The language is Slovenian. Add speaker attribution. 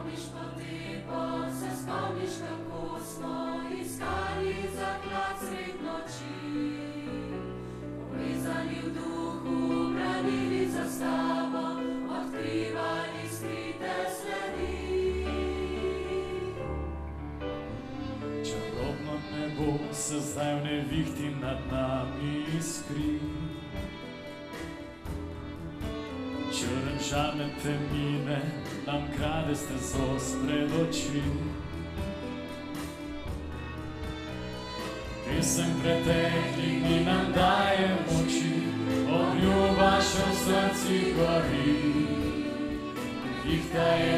Speaker 1: spomniš pa lepo, se spomniš, kako smo iskali zaklad sred noči. Povezani v duhu, branili zastavo, odkrivali skrite sledi.
Speaker 2: Čarobno nebo se zdaj v nevihti nad nami iskri. Črn žarne temnine nam krade stezo pred oči. Pesem preteklih dni nam daje moči, obljuba še v srcih gori. Vihta je